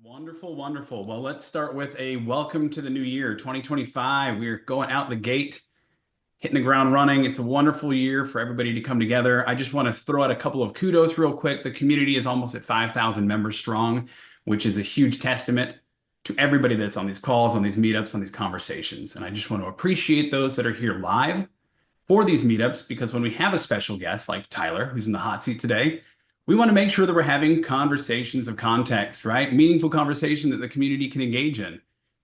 Wonderful, wonderful. Well, let's start with a welcome to the new year, 2025. We're going out the gate, hitting the ground running. It's a wonderful year for everybody to come together. I just want to throw out a couple of kudos real quick. The community is almost at 5,000 members strong, which is a huge testament to everybody that's on these calls, on these meetups, on these conversations. And I just want to appreciate those that are here live for these meetups because when we have a special guest like Tyler, who's in the hot seat today, we want to make sure that we're having conversations of context, right? Meaningful conversation that the community can engage in. If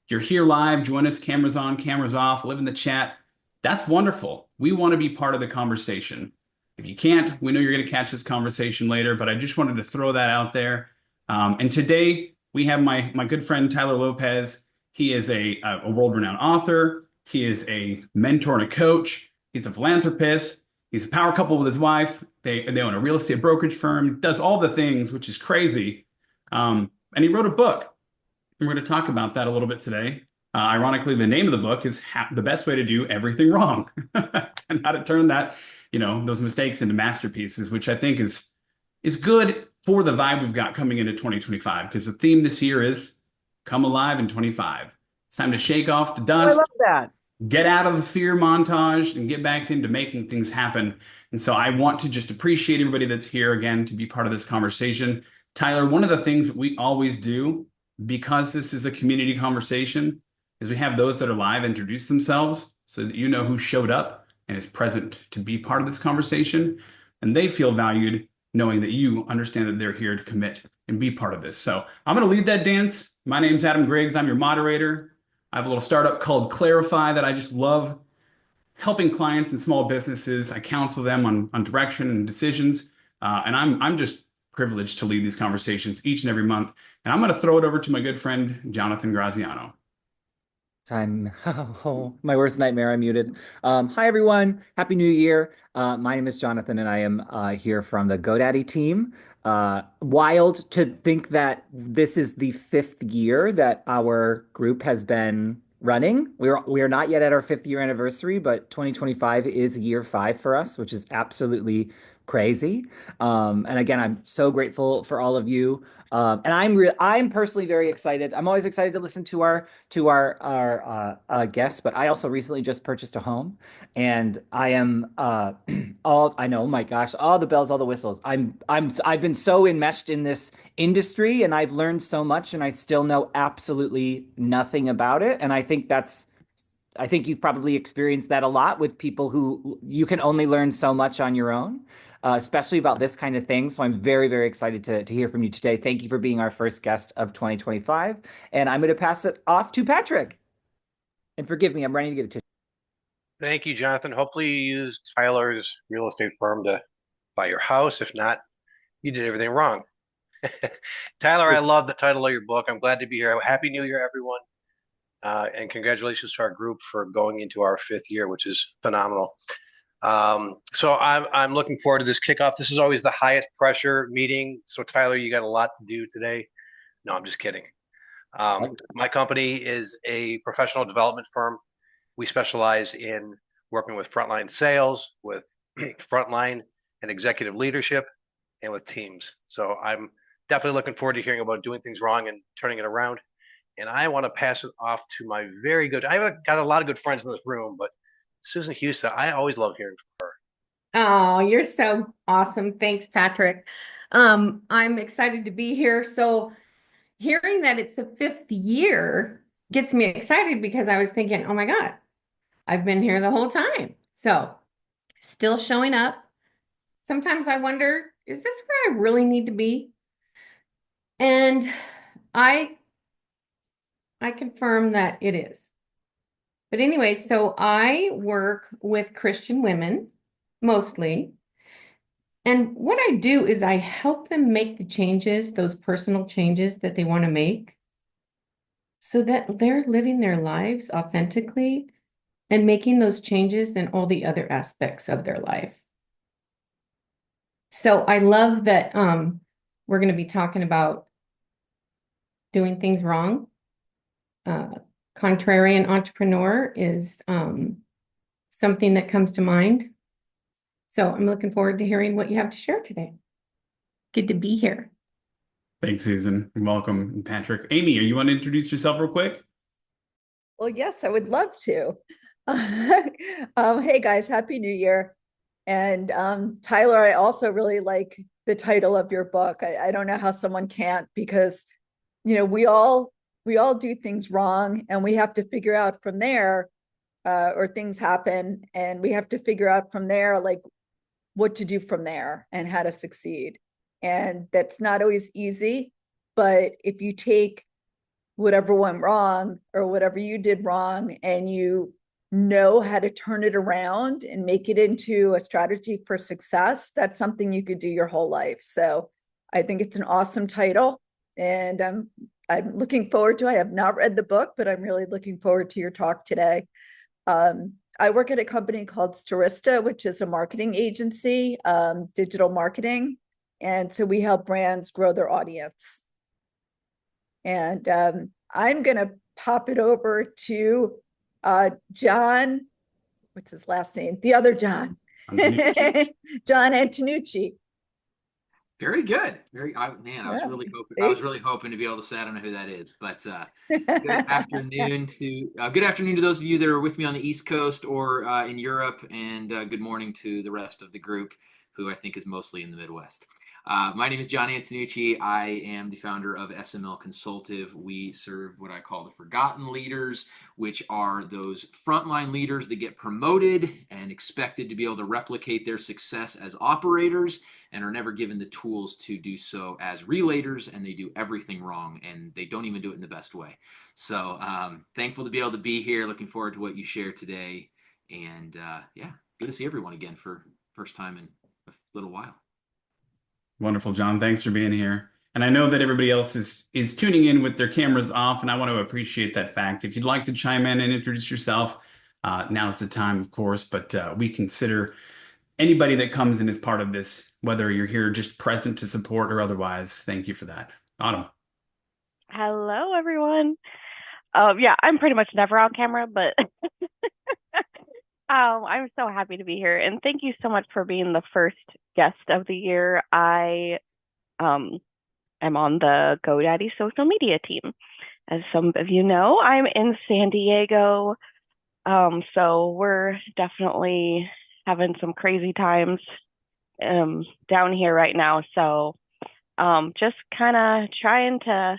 you're here live, join us, cameras on, cameras off, live in the chat. That's wonderful. We want to be part of the conversation. If you can't, we know you're going to catch this conversation later, but I just wanted to throw that out there. And today we have my good friend, Tyler Lopez. He is a world-renowned author. He is a mentor and a coach. He's a philanthropist. He's a power couple with his wife. They own a real estate brokerage firm, does all the things, which is crazy. And he wrote a book. And we're going to talk about that a little bit today. Ironically, the name of the book is The Best Way to Do Everything Wrong and how to turn those mistakes into masterpieces, which I think is good for the vibe we've got coming into 2025, because the theme this year is come alive in 25. It's time to shake off the Oh, I dust, love that. get out of the fear montage and get back into making things happen. And so I want to just appreciate everybody that's here again to be part of this conversation. Tyler, one of the things that we always do, because this is a community conversation, is we have those that are live introduce themselves so that you know who showed up and is present to be part of this conversation. And they feel valued knowing that you understand that they're here to commit and be part of this. So I'm going to lead that dance. My name's Adam Griggs. I'm your moderator. I have a little startup called Clarify that I just love helping clients and small businesses. I counsel them on direction and decisions. And I'm just privileged to lead these conversations each and every month. And I'm going to throw it over to my good friend, Jonathan Graziano. I'm my worst nightmare. I'm muted. Hi, everyone. Happy New Year. My name is Jonathan, and I am here from the GoDaddy team. Wild to think that this is the fifth year that our group has been running. We are not yet at our fifth year anniversary, but 2025 is year five for us, which is absolutely crazy. And again, I'm so grateful for all of you. And I'm personally very excited. I'm always excited to listen to our guests, but I also recently just purchased a home, and I am all I know. My gosh, all the bells, all the whistles. I've been so enmeshed in this industry, and I've learned so much, and I still know absolutely nothing about it. And I think you've probably experienced that a lot with people who you can only learn so much on your own, especially about this kind of thing. So I'm very, very excited to hear from you today. Thank you for being our first guest of 2025. And I'm going to pass it off to Patrick. And forgive me, I'm running to get a tissue. Thank you, Jonathan. Hopefully you used Tyler's real estate firm to buy your house. If not, you did everything wrong. Tyler, I love the title of your book. I'm glad to be here. Happy New Year, everyone. And congratulations to our group for going into our fifth year, which is phenomenal. So I'm looking forward to this kickoff. This is always the highest pressure meeting. So Tyler, you got a lot to do today. No, I'm just kidding. My company is a professional development firm. We specialize in working with frontline sales, with frontline and executive leadership, and with teams. So I'm definitely looking forward to hearing about doing things wrong and turning it around. And I want to pass it off to my I've got a lot of good friends in this room, but Susan Houston, I always love hearing from her. Oh, you're so awesome. Thanks, Patrick. I'm excited to be here. So hearing that it's the fifth year gets me excited because I was thinking, oh my God, I've been here the whole time. So still showing up. Sometimes I wonder, is this where I really need to be? And I confirm that it is. But anyway, so I work with Christian women mostly. And what I do is I help them make the changes, those personal changes that they want to make, so that they're living their lives authentically and making those changes in all the other aspects of their life. So I love that we're going to be talking about doing things wrong. Contrarian entrepreneur is something that comes to mind. So I'm looking forward to hearing what you have to share today. Good to be here. Thanks, Susan. Welcome, Patrick. Amy, are you want to introduce yourself real quick? Well, yes, I would love to. Hey guys, Happy New Year. And Tyler, I also really like the title of your book. I don't know how someone can't, because we all do things wrong, and we have to figure out from there, or things happen, and we have to figure out from there, like what to do from there and how to succeed. And that's not always easy, but if you take whatever went wrong or whatever you did wrong and you know how to turn it around and make it into a strategy for success, that's something you could do your whole life. So I think it's an awesome title, and I'm looking forward to. I have not read the book, but I'm really looking forward to your talk today. I work at a company called Starista, which is a marketing agency, digital marketing, and so we help brands grow their audience. And I'm going to pop it over to John. What's his last name? The other John. John Antonucci. Very good. Man, I was really hoping. I was really hoping to be able to say I don't know who that is, but good afternoon to those of you that are with me on the East Coast or in Europe, and good morning to the rest of the group, who I think is mostly in the Midwest. My name is John Antonucci. I am the founder of SML Consultive. We serve what I call the forgotten leaders, which are those frontline leaders that get promoted and expected to be able to replicate their success as operators and are never given the tools to do so as relators, and they do everything wrong, and they don't even do it in the best way. So thankful to be able to be here. Looking forward to what you share today. And yeah, good to see everyone again for first time in a little while. Wonderful, John. Thanks for being here. And I know that everybody else is tuning in with their cameras off, and I want to appreciate that fact. If you'd like to chime in and introduce yourself, now's the time, of course, but we consider anybody that comes in as part of this, whether you're here just present to support or otherwise. Thank you for that. Autumn. Hello, everyone. Yeah, I'm pretty much never on camera, but I'm so happy to be here. And thank you so much for being the first guest of the year. I am on the GoDaddy social media team. As some of you know, I'm in San Diego. So we're definitely having some crazy times down here right now. So just kind of trying to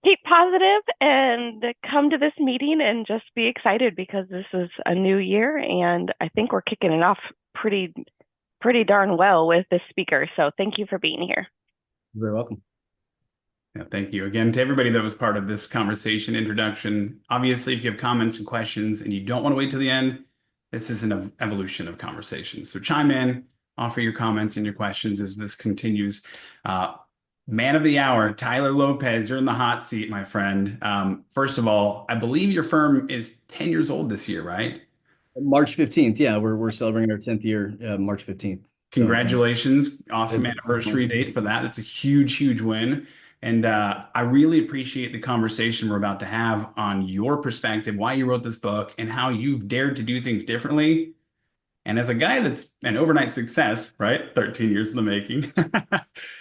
keep positive and come to this meeting and just be excited, because this is a new year, and I think we're kicking it off pretty darn well with this speaker. So thank you for being here. You're very welcome. Yeah, thank you again to everybody that was part of this conversation introduction. Obviously, if you have comments and questions and you don't want to wait till the end, this is an evolution of conversations. So chime in, offer your comments and your questions as this continues. Man of the hour, Tyler Lopez, you're in the hot seat, my friend. First of all, I believe your firm is 10 years old this year, right? March 15th. Yeah, we're celebrating our 10th year, March 15th. Congratulations. Awesome anniversary date for that. It's a huge, huge win. And I really appreciate the conversation we're about to have on your perspective, why you wrote this book, and how you've dared to do things differently. And as a guy that's an overnight success, right? 13 years in the making,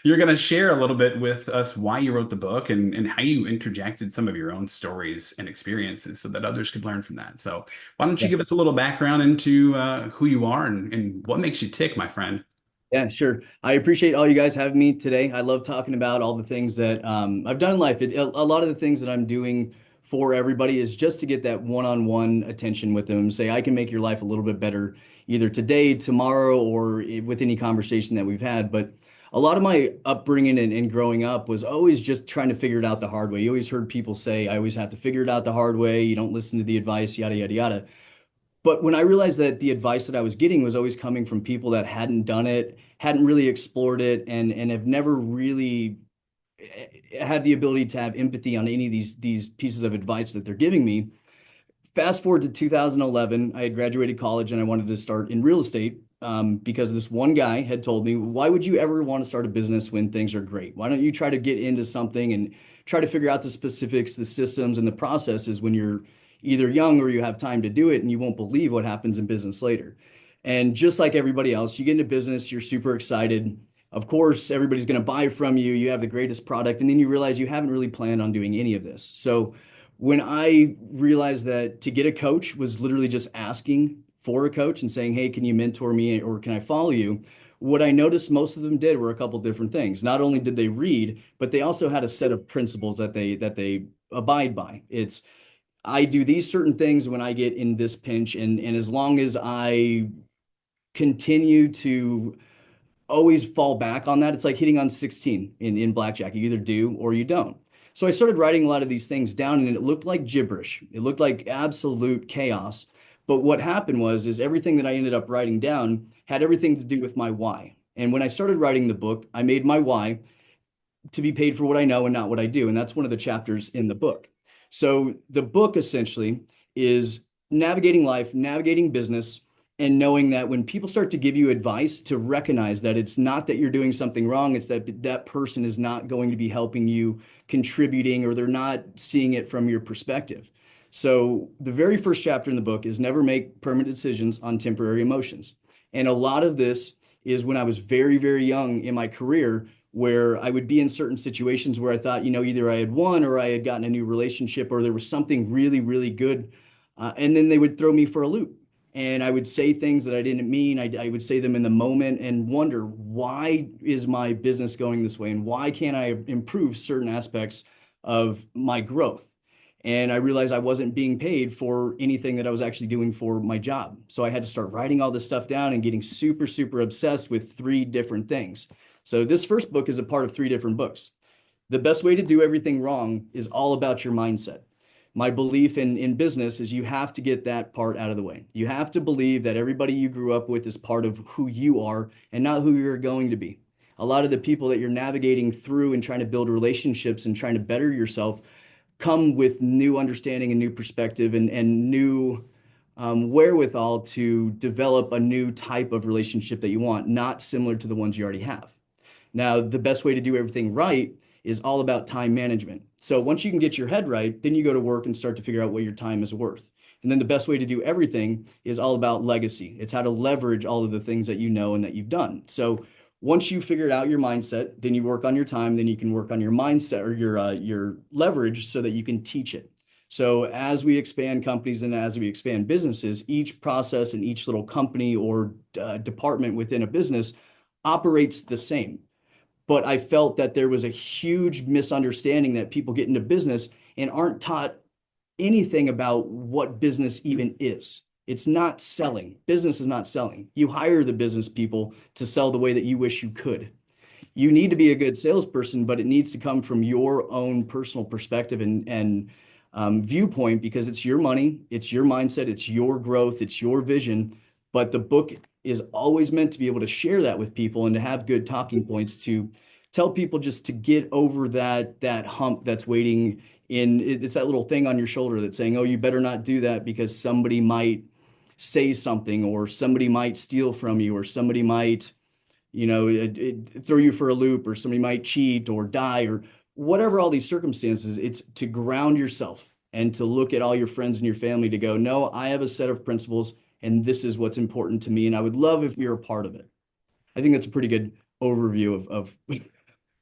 you're going to share a little bit with us why you wrote the book and how you interjected some of your own stories and experiences so that others could learn from that. So why don't you give us a little background into who you are and what makes you tick, my friend? Yeah, sure. I appreciate all you guys having me today. I love talking about all the things that I've done in life. A lot of the things that I'm doing for everybody is just to get that one-on-one attention with them, say, I can make your life a little bit better, either today, tomorrow, or with any conversation that we've had. But a lot of my upbringing and growing up was always just trying to figure it out the hard way. You always heard people say, I always have to figure it out the hard way. You don't listen to the advice, yada, yada, yada. But when I realized that the advice that I was getting was always coming from people that hadn't done it, hadn't really explored it, and have never really had the ability to have empathy on any of these pieces of advice that they're giving me. Fast forward to 2011, I had graduated college and I wanted to start in real estate because this one guy had told me, why would you ever want to start a business when things are great? Why don't you try to get into something and try to figure out the specifics, the systems, and the processes when you're either young or you have time to do it, and you won't believe what happens in business later. And just like everybody else, you get into business, you're super excited. Of course, everybody's going to buy from you. You have the greatest product. And then you realize you haven't really planned on doing any of this. So when I realized that to get a coach was literally just asking for a coach and saying, hey, can you mentor me or can I follow you? What I noticed most of them did were a couple different things. Not only did they read, but they also had a set of principles that they abide by. It's I do these certain things when I get in this pinch, and as long as I continue to always fall back on that. It's like hitting on 16 in blackjack. You either do or you don't. So I started writing a lot of these things down and it looked like gibberish. It looked like absolute chaos. But what happened is everything that I ended up writing down had everything to do with my why. And when I started writing the book, I made my why to be paid for what I know and not what I do. And that's one of the chapters in the book. So the book essentially is navigating life, navigating business, and knowing that when people start to give you advice, to recognize that it's not that you're doing something wrong, it's that that person is not going to be helping you, contributing, or they're not seeing it from your perspective. So the very first chapter in the book is never make permanent decisions on temporary emotions. And a lot of this is when I was very, very young in my career, where I would be in certain situations where I thought, either I had won or I had gotten a new relationship or there was something really, really good. And then they would throw me for a loop. And I would say things that I didn't mean. I would say them in the moment and wonder, why is my business going this way? And why can't I improve certain aspects of my growth? And I realized I wasn't being paid for anything that I was actually doing for my job. So I had to start writing all this stuff down and getting super, super obsessed with 3 different things. So this first book is a part of 3 different books. The best way to do everything wrong is all about your mindset. My belief in business is you have to get that part out of the way. You have to believe that everybody you grew up with is part of who you are and not who you're going to be. A lot of the people that you're navigating through and trying to build relationships and trying to better yourself come with new understanding and new perspective and new wherewithal to develop a new type of relationship that you want, not similar to the ones you already have. Now, the best way to do everything right is all about time management. So once you can get your head right, then you go to work and start to figure out what your time is worth. And then the best way to do everything is all about legacy. It's how to leverage all of the things that you know and that you've done. So once you figured out your mindset, then you work on your time, then you can work on your mindset or your leverage so that you can teach it. So as we expand companies and as we expand businesses, each process and each little company or department within a business operates the same. But I felt that there was a huge misunderstanding that people get into business and aren't taught anything about what business even is. It's not selling. Business is not selling. You hire the business people to sell the way that you wish you could. You need to be a good salesperson, but it needs to come from your own personal perspective and viewpoint, because it's your money, it's your mindset, it's your growth, it's your vision. But the book is always meant to be able to share that with people and to have good talking points to tell people just to get over that hump that's waiting in. It's that little thing on your shoulder that's saying, oh, you better not do that because somebody might say something or somebody might steal from you or somebody might, throw you for a loop or somebody might cheat or die or whatever all these circumstances. It's to ground yourself and to look at all your friends and your family to go, no, I have a set of principles and this is what's important to me. And I would love if you're a part of it. I think that's a pretty good overview of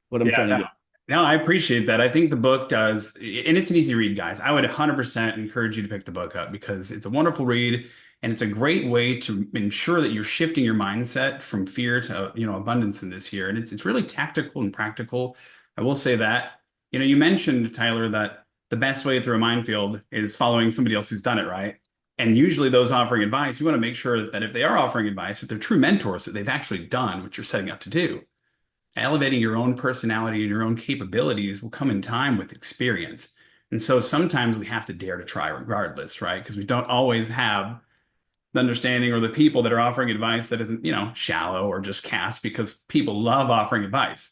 what I'm trying to get. No, I appreciate that. I think the book does, and it's an easy read, guys. I would 100% encourage you to pick the book up because it's a wonderful read and it's a great way to ensure that you're shifting your mindset from fear to, abundance in this year. And it's really tactical and practical. I will say that, you mentioned, Tyler, that the best way through a minefield is following somebody else who's done it, right? And usually those offering advice, you want to make sure that if they are offering advice, if they're true mentors, that they've actually done what you're setting out to do. Elevating your own personality and your own capabilities will come in time with experience. And so sometimes we have to dare to try regardless, right? Because we don't always have the understanding or the people that are offering advice that isn't, shallow or just cast, because people love offering advice.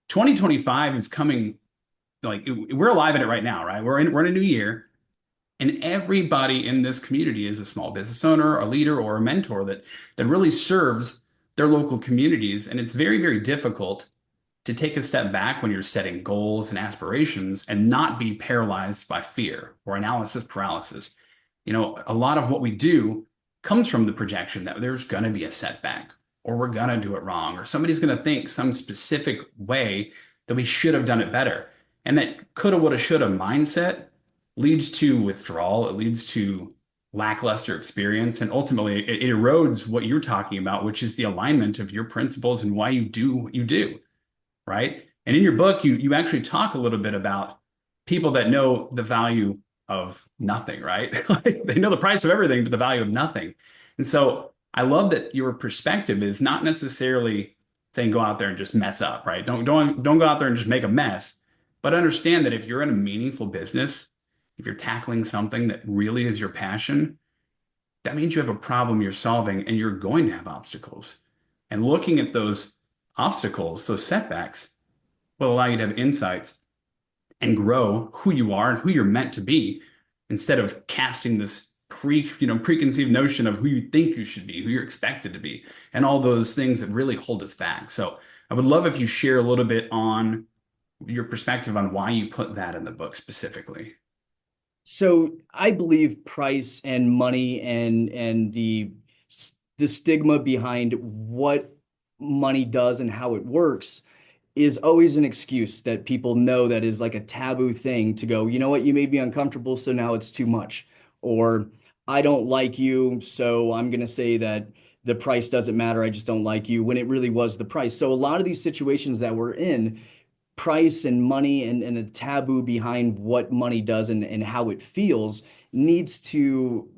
2025 is coming, like we're alive in it right now, right? We're in a new year. And everybody in this community is a small business owner, a leader, or a mentor that really serves their local communities. And it's very, very difficult to take a step back when you're setting goals and aspirations and not be paralyzed by fear or analysis paralysis. A lot of what we do comes from the projection that there's going to be a setback or we're gonna do it wrong, or somebody's gonna think some specific way that we should have done it better. And that coulda, woulda, shoulda mindset leads to withdrawal. It leads to lackluster experience. And ultimately, it erodes what you're talking about, which is the alignment of your principles and why you do what you do, right? And in your book, you actually talk a little bit about people that know the value of nothing, right? Like, they know the price of everything, but the value of nothing. And so I love that your perspective is not necessarily saying go out there and just mess up, right? Don't go out there and just make a mess, but understand that if you're in a meaningful business, if you're tackling something that really is your passion, that means you have a problem you're solving and you're going to have obstacles. And looking at those obstacles, those setbacks, will allow you to have insights and grow who you are and who you're meant to be instead of casting this preconceived notion of who you think you should be, who you're expected to be, and all those things that really hold us back. So I would love if you share a little bit on your perspective on why you put that in the book specifically. So I believe price and money and the stigma behind what money does and how it works is always an excuse that people know that is like a taboo thing to go, you know what, you made me uncomfortable, so now it's too much. Or I don't like you, so I'm going to say that the price doesn't matter. I just don't like you, when it really was the price. So a lot of these situations that we're in, price and money and the taboo behind what money does and how it feels needs to,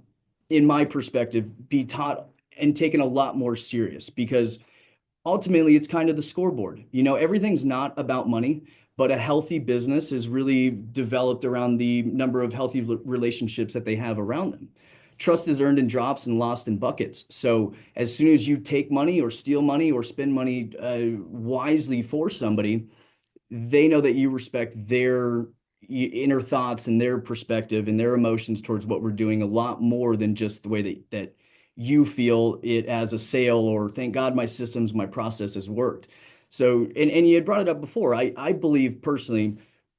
in my perspective, be taught and taken a lot more serious, because ultimately it's kind of the scoreboard. Everything's not about money, but a healthy business is really developed around the number of healthy relationships that they have around them. Trust is earned in drops and lost in buckets. So as soon as you take money or steal money or spend money wisely for somebody, they know that you respect their inner thoughts and their perspective and their emotions towards what we're doing a lot more than just the way that you feel it as a sale, or thank God my systems, my process has worked. So, and you had brought it up before. I believe personally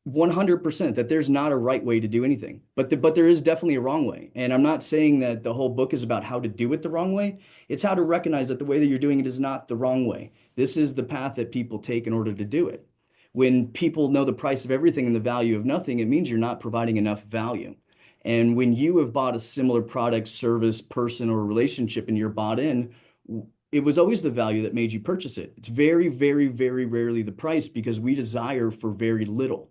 100% that there's not a right way to do anything, but there is definitely a wrong way. And I'm not saying that the whole book is about how to do it the wrong way. It's how to recognize that the way that you're doing it is not the wrong way. This is the path that people take in order to do it. When people know the price of everything and the value of nothing, it means you're not providing enough value. And when you have bought a similar product, service, person, or relationship and you're bought in, it was always the value that made you purchase it. It's very, very, very rarely the price, because we desire for very little.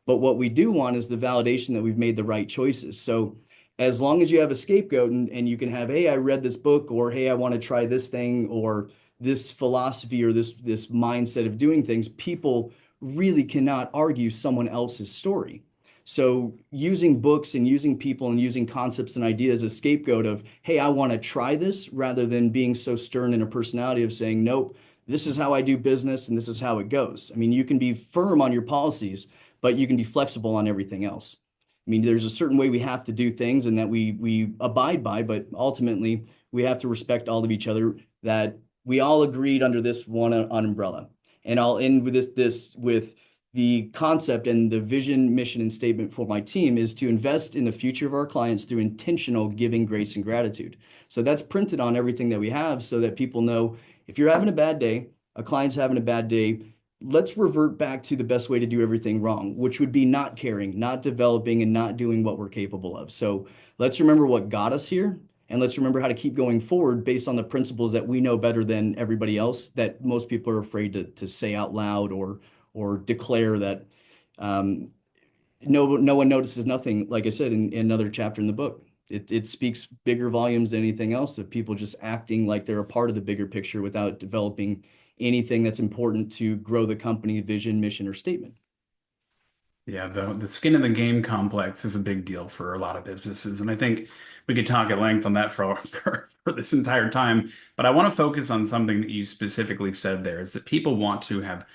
But what we do want is the validation that we've made the right choices. So as long as you have a scapegoat and you can have, hey, I read this book, or hey, I want to try this thing, or this philosophy, or this mindset of doing things, people really cannot argue someone else's story. So using books and using people and using concepts and ideas as a scapegoat of, hey, I want to try this, rather than being so stern in a personality of saying, nope, this is how I do business and this is how it goes. I mean, you can be firm on your policies, but you can be flexible on everything else. I mean, there's a certain way we have to do things and that we abide by, but ultimately we have to respect all of each other, that we all agreed under this one umbrella. And I'll end with this with the concept and the vision, mission, and statement for my team is to invest in the future of our clients through intentional giving, grace, and gratitude. So that's printed on everything that we have, so that people know if you're having a bad day, a client's having a bad day, let's revert back to the best way to do everything wrong, which would be not caring, not developing, and not doing what we're capable of. So let's remember what got us here, and let's remember how to keep going forward based on the principles that we know better than everybody else, that most people are afraid to say out loud or declare that. No one notices nothing, like I said in another chapter in the book. It speaks bigger volumes than anything else, of people just acting like they're a part of the bigger picture without developing anything that's important to grow the company vision, mission, or statement. Yeah, the skin in the game complex is a big deal for a lot of businesses. And I think we could talk at length on that for this entire time. But I want to focus on something that you specifically said there, is that people want to have,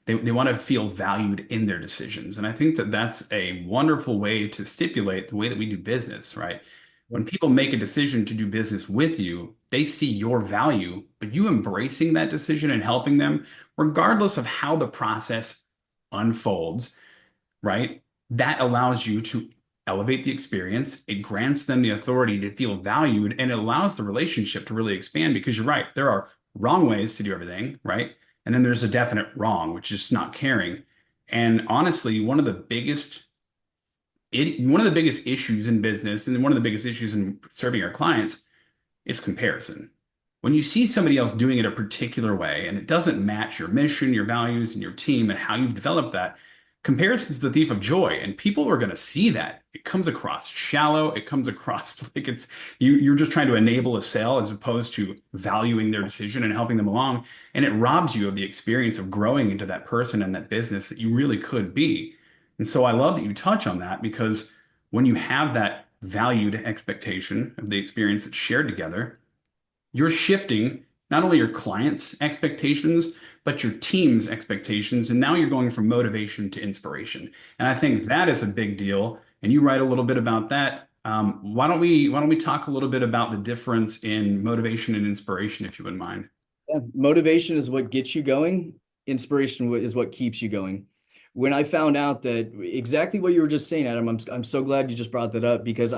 they want to feel valued in their decisions. And I think that that's a wonderful way to stipulate the way that we do business, right? When people make a decision to do business with you, they see your value, but you embracing that decision and helping them, regardless of how the process unfolds, right? That allows you to elevate the experience. It grants them the authority to feel valued, and it allows the relationship to really expand, because you're right. There are wrong ways to do everything, right? And then there's a definite wrong, which is not caring. And honestly, one of the biggest issues in business and one of the biggest issues in serving our clients is comparison. When you see somebody else doing it a particular way and it doesn't match your mission, your values, and your team and how you've developed that, comparison is the thief of joy. And people are going to see that. It comes across shallow. It comes across like you're just trying to enable a sale as opposed to valuing their decision and helping them along. And it robs you of the experience of growing into that person and that business that you really could be. And so I love that you touch on that, because when you have that valued expectation of the experience that's shared together, you're shifting not only your clients' expectations, but your team's expectations. And now you're going from motivation to inspiration. And I think that is a big deal. And you write a little bit about that. Why don't we talk a little bit about the difference in motivation and inspiration, if you wouldn't mind? Yeah, motivation is what gets you going. Inspiration is what keeps you going. When I found out that exactly what you were just saying, Adam, I'm so glad you just brought that up, because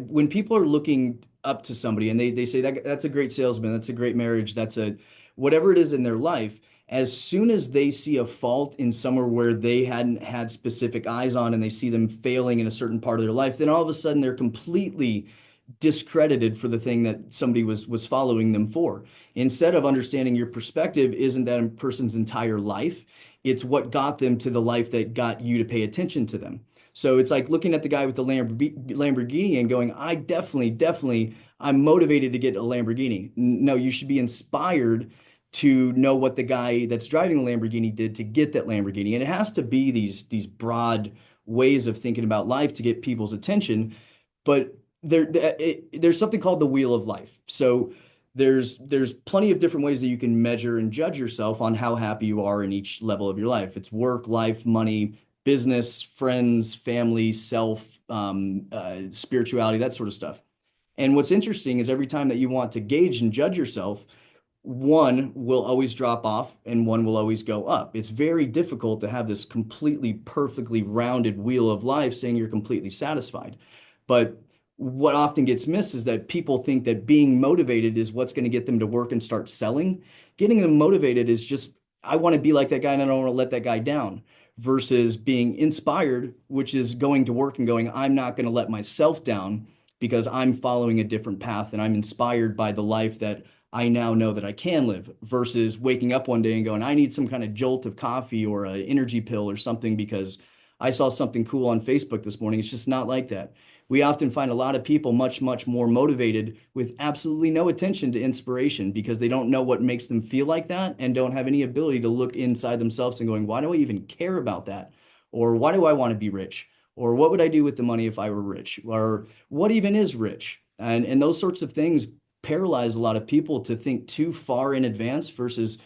when people are looking up to somebody and they say that's a great salesman, that's a great marriage, that's a whatever it is in their life, as soon as they see a fault in somewhere where they hadn't had specific eyes on and they see them failing in a certain part of their life, then all of a sudden they're completely discredited for the thing that somebody was following them for. Instead of understanding your perspective isn't that person's entire life, it's what got them to the life that got you to pay attention to them. So it's like looking at the guy with the Lamborghini and going, I definitely, I'm motivated to get a Lamborghini. No, you should be inspired to know what the guy that's driving the Lamborghini did to get that Lamborghini. And it has to be these broad ways of thinking about life to get people's attention. But there's something called the wheel of life. So there's plenty of different ways that you can measure and judge yourself on how happy you are in each level of your life. It's work, life, money, business, friends, family, self, spirituality, that sort of stuff. And what's interesting is every time that you want to gauge and judge yourself, one will always drop off and one will always go up. It's very difficult to have this completely perfectly rounded wheel of life saying you're completely satisfied. But what often gets missed is that people think that being motivated is what's going to get them to work and start selling. Getting them motivated is just, I want to be like that guy and I don't want to let that guy down, versus being inspired, which is going to work and going, I'm not going to let myself down because I'm following a different path and I'm inspired by the life that I now know that I can live, versus waking up one day and going, I need some kind of jolt of coffee or an energy pill or something because I saw something cool on Facebook this morning. It's just not like that. We often find a lot of people much more motivated with absolutely no attention to inspiration because they don't know what makes them feel like that and don't have any ability to look inside themselves and going, why do I even care about that? Or why do I want to be rich? Or what would I do with the money if I were rich? Or what even is rich? And those sorts of things paralyze a lot of people to think too far in advance versus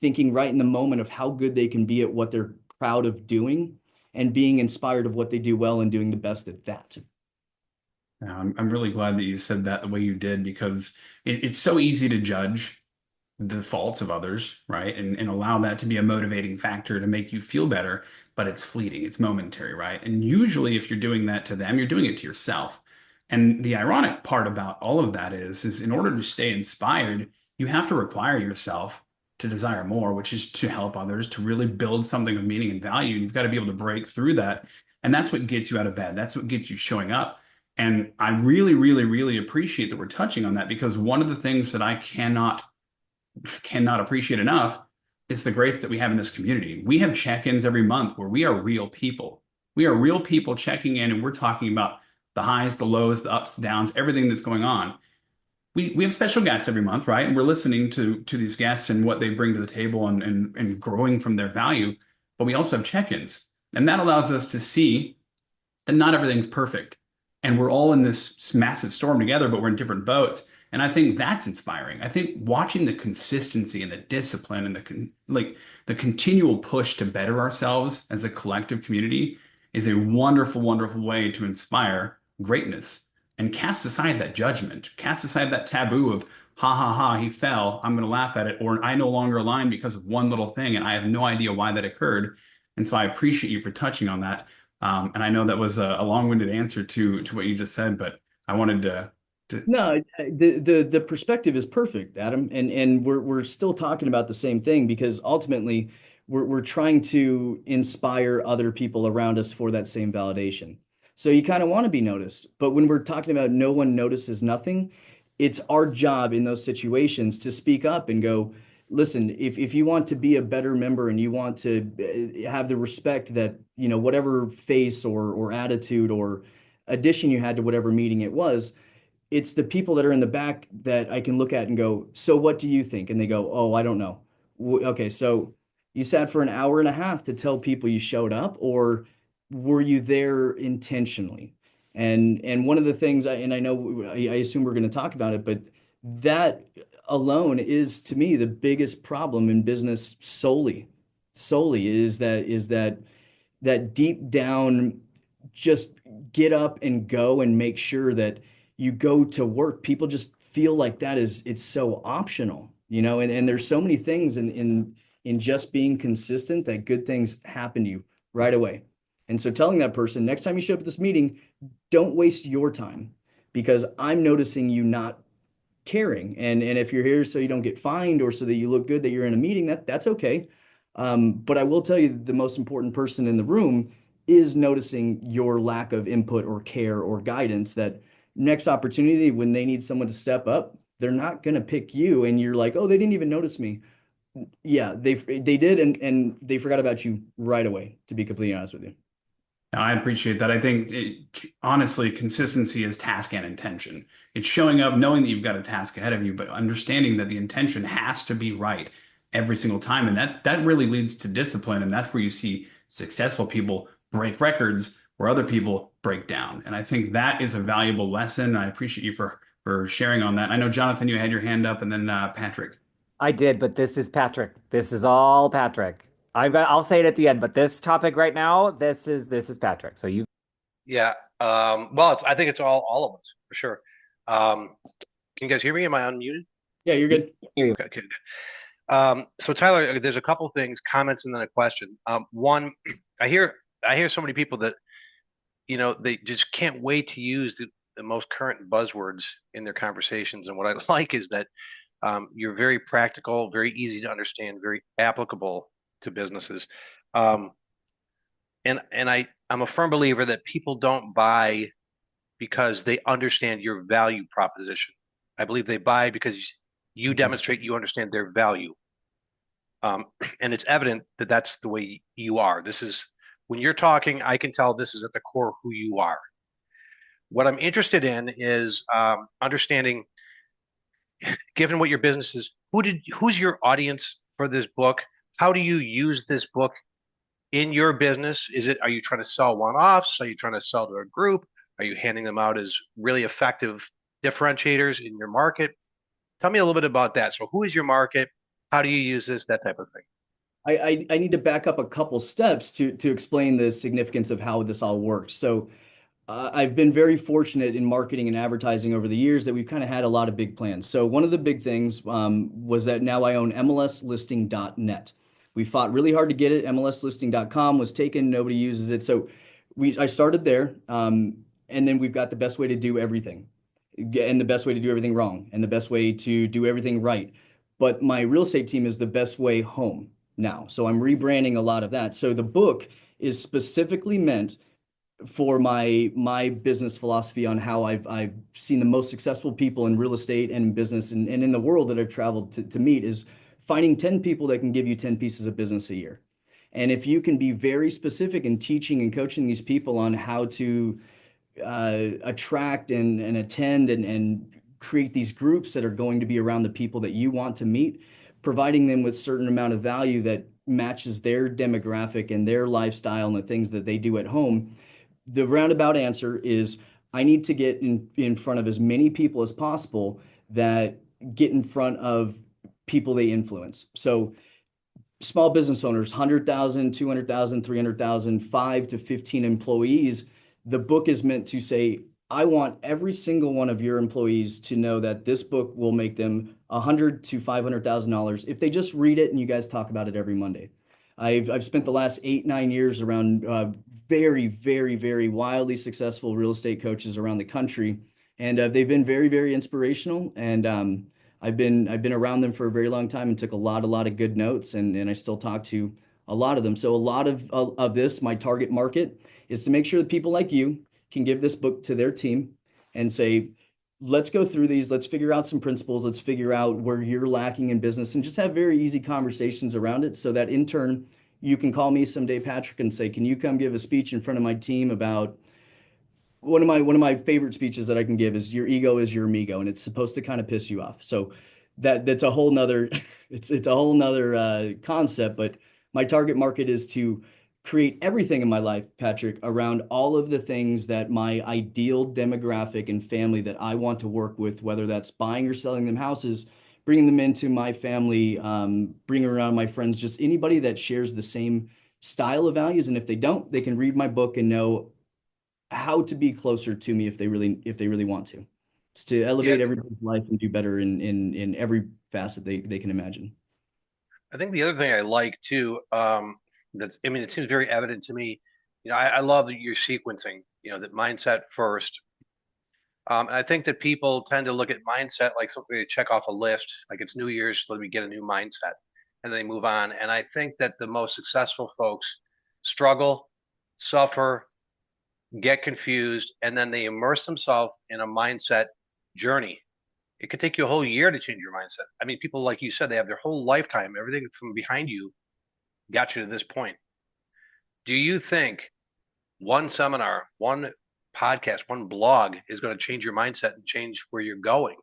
thinking right in the moment of how good they can be at what they're proud of doing and being inspired of what they do well and doing the best at that. I'm really glad that you said that the way you did, because it's so easy to judge the faults of others, right? And allow that to be a motivating factor to make you feel better, but it's fleeting, it's momentary, right? And usually if you're doing that to them, you're doing it to yourself. And the ironic part about all of that is in order to stay inspired, you have to require yourself to desire more, which is to help others, to really build something of meaning and value. And you've got to be able to break through that. And that's what gets you out of bed. That's what gets you showing up. And I really appreciate that we're touching on that, because one of the things that I cannot appreciate enough is the grace that we have in this community. We have check-ins every month where we are real people. We are real people checking in, and we're talking about the highs, the lows, the ups, the downs, everything that's going on. We have special guests every month, right? And we're listening to these guests and what they bring to the table and growing from their value. But we also have check-ins. And that allows us to see that not everything's perfect. And we're all in this massive storm together, but we're in different boats. And I think that's inspiring. I think watching the consistency and the discipline and the continual push to better ourselves as a collective community is a wonderful way to inspire greatness and cast aside that judgment, cast aside that taboo of, ha, he fell, I'm going to laugh at it, or I no longer align because of one little thing and I have no idea why that occurred. And so I appreciate you for touching on that. And I know that was a long-winded answer to what you just said, but I wanted to No, the perspective is perfect, Adam, and we're still talking about the same thing because ultimately we're trying to inspire other people around us for that same validation. So you kind of want to be noticed, but when we're talking about no one notices nothing, it's our job in those situations to speak up and go, listen, if you want to be a better member and you want to have the respect that, whatever face or attitude or addition you had to whatever meeting it was, it's the people that are in the back that I can look at and go, so what do you think? And they go, oh, I don't know. Okay, so you sat for an hour and a half to tell people you showed up, or were you there intentionally? And one of the things, and I know I assume we're going to talk about it, but that alone is to me the biggest problem in business solely is that deep down, just get up and go and make sure that you go to work. People just feel like it's so optional, and there's so many things in just being consistent that good things happen to you right away. And so telling that person, next time you show up at this meeting, don't waste your time because I'm noticing you not caring. And if you're here so you don't get fined or so that you look good that you're in a meeting, that's okay. But I will tell you the most important person in the room is noticing your lack of input or care or guidance, that next opportunity when they need someone to step up, they're not going to pick you. And you're like, oh, they didn't even notice me. Yeah, they did. And they forgot about you right away, to be completely honest with you. I appreciate that. I think honestly, consistency is task and intention. It's showing up, knowing that you've got a task ahead of you, but understanding that the intention has to be right every single time. And that really leads to discipline. And that's where you see successful people break records where other people break down. And I think that is a valuable lesson. I appreciate you for sharing on that. I know, Jonathan, you had your hand up, and then Patrick. I did, but this is Patrick. This is all Patrick. I'll say it at the end, but this topic right now, this is Patrick. So you. Yeah. Well, I think it's all of us for sure. Can you guys hear me? Am I unmuted? Yeah, you're good. Okay, good. So Tyler, there's a couple things, comments, and then a question. One, I hear so many people that, they just can't wait to use the most current buzzwords in their conversations. And what I like is that you're very practical, very easy to understand, very applicable to businesses. And I'm a firm believer that people don't buy because they understand your value proposition. I believe they buy because you demonstrate you understand their value. And it's evident that that's the way you are. When you're talking, I can tell this is at the core of who you are. What I'm interested in is understanding, given what your business is, who's your audience for this book? How do you use this book in your business? Are you trying to sell one-offs? Are you trying to sell to a group? Are you handing them out as really effective differentiators in your market? Tell me a little bit about that. So who is your market? How do you use this? That type of thing. I need to back up a couple steps to explain the significance of how this all works. So I've been very fortunate in marketing and advertising over the years that we've kind of had a lot of big plans. So one of the big things was that now I own MLSlisting.net. We fought really hard to get it. MLSlisting.com was taken. Nobody uses it. So I started there. And then we've got the best way to do everything and the best way to do everything wrong and the best way to do everything right. But my real estate team is the best way home now. So I'm rebranding a lot of that. So the book is specifically meant for my business philosophy on how I've seen the most successful people in real estate and business and in the world that I've traveled to meet is finding 10 people that can give you 10 pieces of business a year. And if you can be very specific in teaching and coaching these people on how to attract and attend and create these groups that are going to be around the people that you want to meet, providing them with certain amount of value that matches their demographic and their lifestyle and the things that they do at home, the roundabout answer is I need to get in front of as many people as possible that get in front of people they influence. So small business owners, 100,000, 200,000, 300,000, 5 to 15 employees. The book is meant to say, I want every single one of your employees to know that this book will make them $100,000 to $500,000 if they just read it and you guys talk about it every Monday. I've spent the last 8-9 years around very, very, very wildly successful real estate coaches around the country. and they've been very, very inspirational. And I've been around them for a very long time and took a lot of good notes, and I still talk to a lot of them. So a lot of this, my target market, is to make sure that people like you can give this book to their team and say, let's go through these, let's figure out some principles, let's figure out where you're lacking in business, and just have very easy conversations around it, so that in turn you can call me someday, Patrick, and say, can you come give a speech in front of my team about one of my favorite speeches that I can give is, your ego is your amigo, and it's supposed to kind of piss you off. So that's a whole nother it's a whole nother concept. But my target market is to create everything in my life, Patrick, around all of the things that my ideal demographic and family that I want to work with, whether that's buying or selling them houses, bringing them into my family, bringing around my friends, just anybody that shares the same style of values. And if they don't, they can read my book and know how to be closer to me if they really want to. It's to elevate Yeah, everybody's life and do better in every facet they can imagine. I think the other thing I like too, I mean, it seems very evident to me. I love that you're sequencing, that mindset first. And I think that people tend to look at mindset like something they check off a list, like it's New Year's, let me get a new mindset, and they move on. And I think that the most successful folks struggle, suffer, get confused, and then they immerse themselves in a mindset journey. It could take you a whole year to change your mindset. I mean, people, like you said, they have their whole lifetime, everything from behind you got you to this point. Do you think one seminar, one podcast, one blog is going to change your mindset and change where you're going?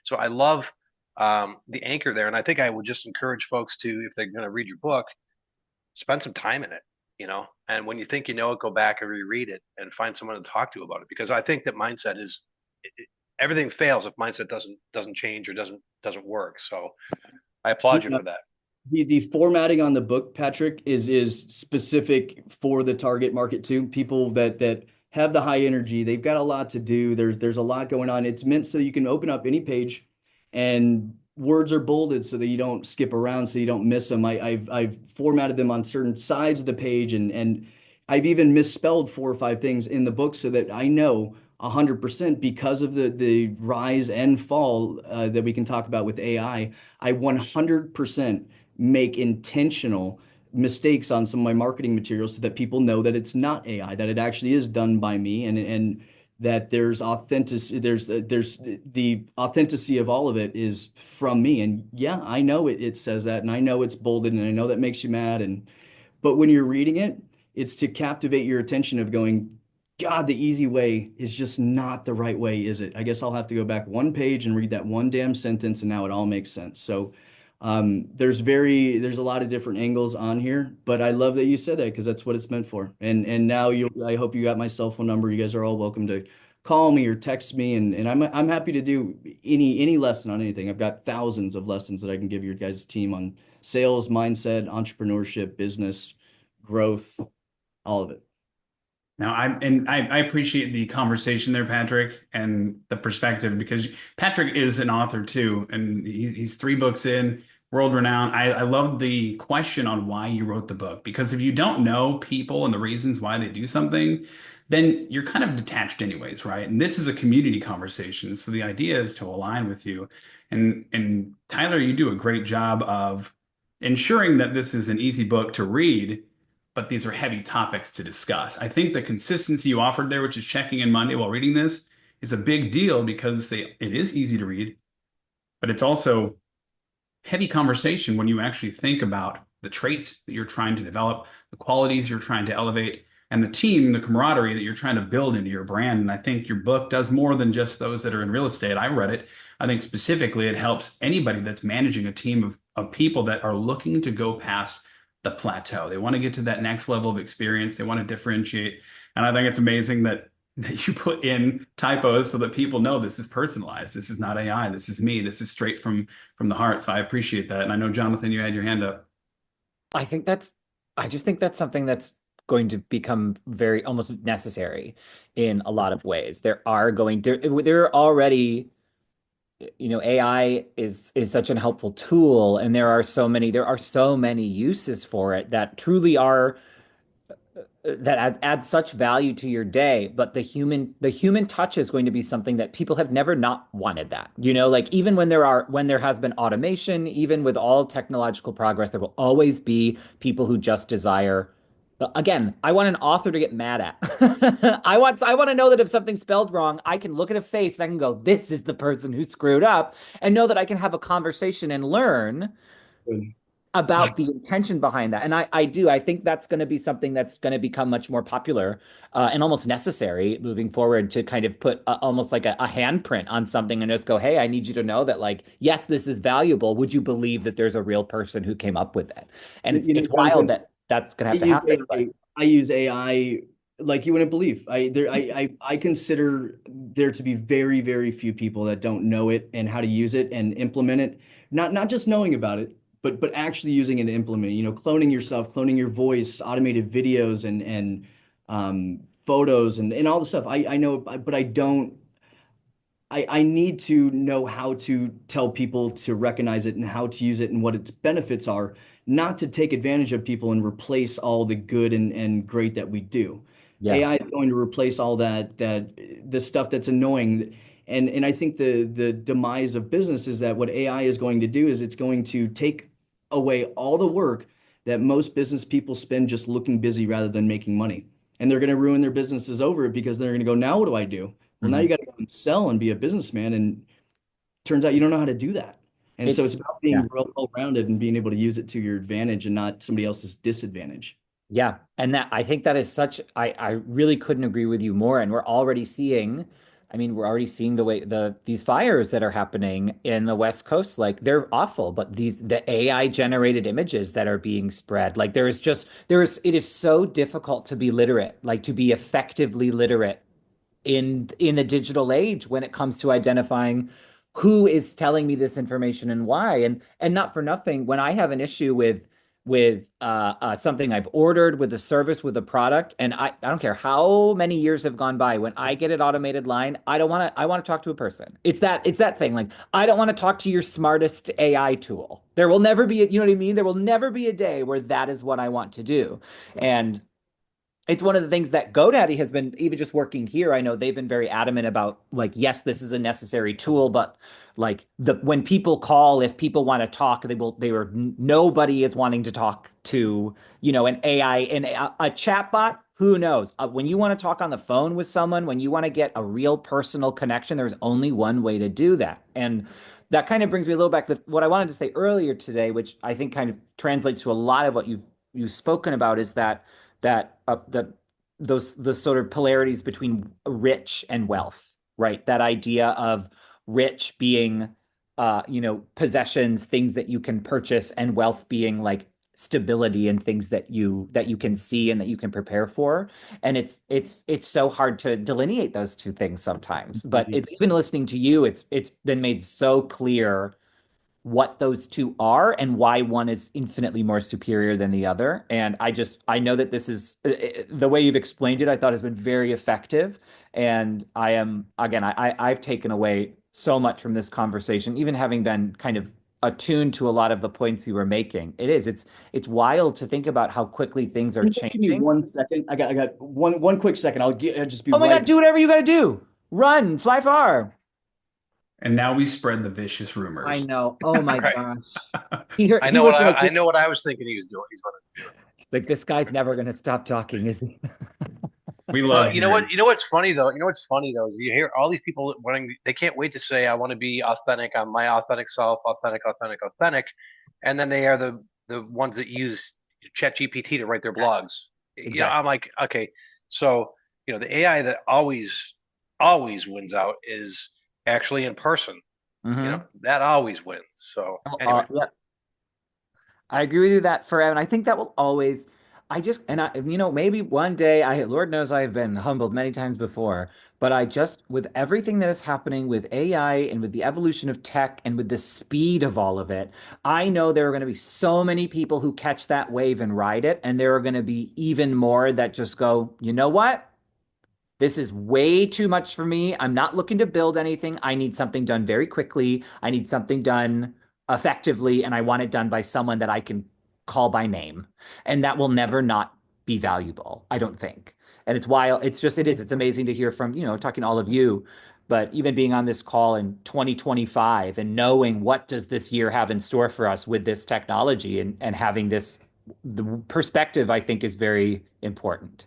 So I love the anchor there. And I think I would just encourage folks to, if they're going to read your book, spend some time in it, and when you think you know it, go back and reread it and find someone to talk to about it. Because I think that mindset is everything fails if mindset doesn't change or doesn't work. So I applaud you Yeah. for that. The formatting on the book, Patrick, is specific for the target market too. People that have the high energy, they've got a lot to do. There's a lot going on. It's meant so you can open up any page, and words are bolded so that you don't skip around, so you don't miss them. I've formatted them on certain sides of the page, and I've even misspelled 4 or 5 things in the book so that I know 100%, because of the rise and fall that we can talk about with AI. I 100% make intentional mistakes on some of my marketing materials so that people know that it's not AI, that it actually is done by me, and that there's authenticity, there's the authenticity of all of it is from me. And yeah, I know it says that, and I know it's bolded, and I know that makes you mad, but when you're reading it, it's to captivate your attention of going, God, the easy way is just not the right way, is it? I guess I'll have to go back one page and read that one damn sentence, and now it all makes sense. So there's a lot of different angles on here, but I love that you said that, because that's what it's meant for. And now I hope you got my cell phone number. You guys are all welcome to call me or text me, and I'm happy to do any lesson on anything. I've got thousands of lessons that I can give your guys' team on sales, mindset, entrepreneurship, business, growth, all of it. Now, I appreciate the conversation there, Patrick, and the perspective, because Patrick is an author too, and he's 3 books in, world renowned. I love the question on why you wrote the book, because if you don't know people and the reasons why they do something, then you're kind of detached anyways, right? And this is a community conversation, so the idea is to align with you. And Tyler, you do a great job of ensuring that this is an easy book to read, but these are heavy topics to discuss. I think the consistency you offered there, which is checking in Monday while reading this, is a big deal, because it is easy to read, but it's also heavy conversation when you actually think about the traits that you're trying to develop, the qualities you're trying to elevate, and the team, the camaraderie that you're trying to build into your brand. And I think your book does more than just those that are in real estate. I read it. I think specifically it helps anybody that's managing a team of people that are looking to go past the plateau. They want to get to that next level of experience. They want to differentiate. And I think it's amazing that you put in typos so that people know this is personalized. This is not AI. This is me. This is straight from the heart. So I appreciate that. And I know, Jonathan, you had your hand up. I just think that's something that's going to become very almost necessary in a lot of ways. There are already, AI is such a helpful tool, and there are so many uses for it that truly are that adds such value to your day, but the human touch is going to be something that people have never not wanted that. Like even when there has been automation, even with all technological progress, there will always be people who just desire. Again, I want an author to get mad at. I want to know that if something's spelled wrong, I can look at a face and I can go, this is the person who screwed up, and know that I can have a conversation and learn about the intention behind that. And I think that's going to be something that's going to become much more popular and almost necessary moving forward, to kind of put almost like a handprint on something and just go, hey, I need you to know that, like, yes, this is valuable. Would you believe that there's a real person who came up with it? And it's wild that that's going to have to happen. I use AI like you wouldn't believe. I consider there to be very, very few people that don't know it and how to use it and implement it. Not just knowing about it, but actually using it and implementing, cloning yourself, cloning your voice, automated videos and photos and all the stuff. I know, but I don't. I need to know how to tell people to recognize it and how to use it and what its benefits are, not to take advantage of people and replace all the good and great that we do. Yeah. AI is going to replace all the stuff that's annoying. And I think the demise of business is that what AI is going to do is it's going to take away all the work that most business people spend just looking busy rather than making money. And they're going to ruin their businesses over it because they're going to go, now what do I do? Well, now you got to go and sell and be a businessman. And turns out you don't know how to do that. And so it's about being well-rounded and being able to use it to your advantage and not somebody else's disadvantage. Yeah. And I think that is I really couldn't agree with you more. And we're already seeing, we're already seeing the way these fires that are happening in the West Coast, like, they're awful, but the AI generated images that are being spread, like, it is so difficult to be literate, like to be effectively literate in the digital age when it comes to identifying who is telling me this information and why. And not for nothing, when I have an issue with something I've ordered, with a service, with a product, and I don't care how many years have gone by, when I get an automated line, I want to talk to a person. It's that thing. Like, I don't want to talk to your smartest AI tool. There will never be you know what I mean? There will never be a day where that is what I want to do. And it's one of the things that GoDaddy has been, even just working here, I know they've been very adamant about, like, yes, this is a necessary tool, but like, when people call, if people want to talk, nobody is wanting to talk to, an AI and a chatbot. Who knows? When you want to talk on the phone with someone, when you want to get a real personal connection, there's only one way to do that. And that kind of brings me a little back to what I wanted to say earlier today, which I think kind of translates to a lot of what you've spoken about, is the sort of polarities between rich and wealth, right? That idea of rich being possessions, things that you can purchase, and wealth being like stability and things that you can see and that you can prepare for. And it's so hard to delineate those two things sometimes. But even listening to you, it's been made so clear what those two are and why one is infinitely more superior than the other. And I know that this is the way you've explained it, I thought has been very effective. And I've taken away so much from this conversation, even having been kind of attuned to a lot of the points you were making. It's wild to think about how quickly things are changing. Give me 1 second. I got one quick second. I'll just be Oh my God, do whatever you got to do. Run, fly far. And now we spread the vicious rumors. I know. Oh my gosh. I know what I was thinking he was doing. He's going to do. Like, this guy's never going to stop talking, is he? We love you know what's funny though? Is you hear all these people they can't wait to say, I want to be authentic, I'm my authentic self, authentic. And then they are the ones that use ChatGPT to write their blogs. Exactly. I'm like, okay, so the AI that always wins out is actually in person. Mm-hmm. That always wins. So anyway. Yeah. I agree with you that forever. And I think that will always, maybe one day, Lord knows I've been humbled many times before, but with everything that is happening with AI and with the evolution of tech and with the speed of all of it, I know there are going to be so many people who catch that wave and ride it. And there are going to be even more that just go, you know what? This is way too much for me. I'm not looking to build anything. I need something done very quickly. I need something done effectively, and I want it done by someone that I can call by name. And that will never not be valuable. I don't think. And it's wild. It's amazing to hear from, talking to all of you, but even being on this call in 2025 and knowing what does this year have in store for us with this technology and having the perspective, I think is very important.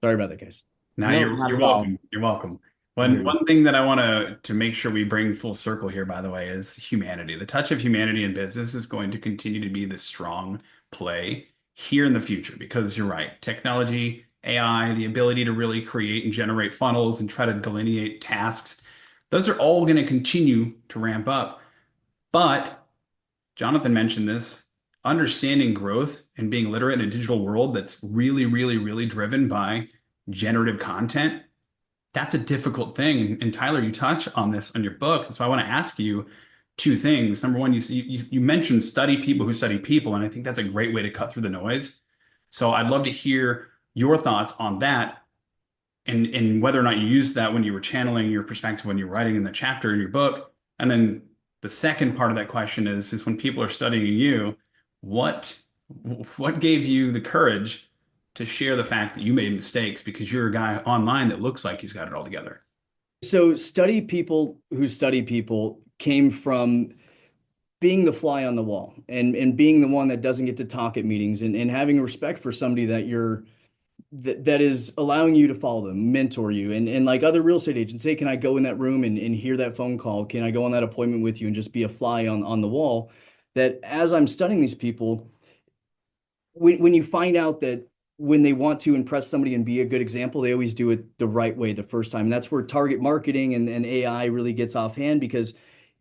Sorry about that, guys. Now No, you're not you're at all. welcome. You're welcome. I hear One you. thing that I want to make sure we bring full circle here, by the way, is humanity. The touch of humanity in business is going to continue to be the strong play here in the future because you're right. Technology, AI, the ability to really create and generate funnels and try to delineate tasks, those are all going to continue to ramp up. But Jonathan mentioned this, understanding growth and being literate in a digital world that's really, really, really driven by generative content, that's a difficult thing. And Tyler, you touch on this on your book. So I want to ask you two things. Number one, you mentioned study people who study people, and I think that's a great way to cut through the noise. So I'd love to hear your thoughts on that and whether or not you used that when you were channeling your perspective when you're writing in the chapter in your book. And then the second part of that question is when people are studying you, what what gave you the courage to share the fact that you made mistakes because you're a guy online that looks like he's got it all together? So study people who study people came from being the fly on the wall and being the one that doesn't get to talk at meetings and having respect for somebody that is allowing you to follow them, mentor you, and like other real estate agents, hey, can I go in that room and hear that phone call? Can I go on that appointment with you and just be a fly on the wall? That as I'm studying these people, when you find out that when they want to impress somebody and be a good example, they always do it the right way the first time. And that's where target marketing and AI really gets offhand because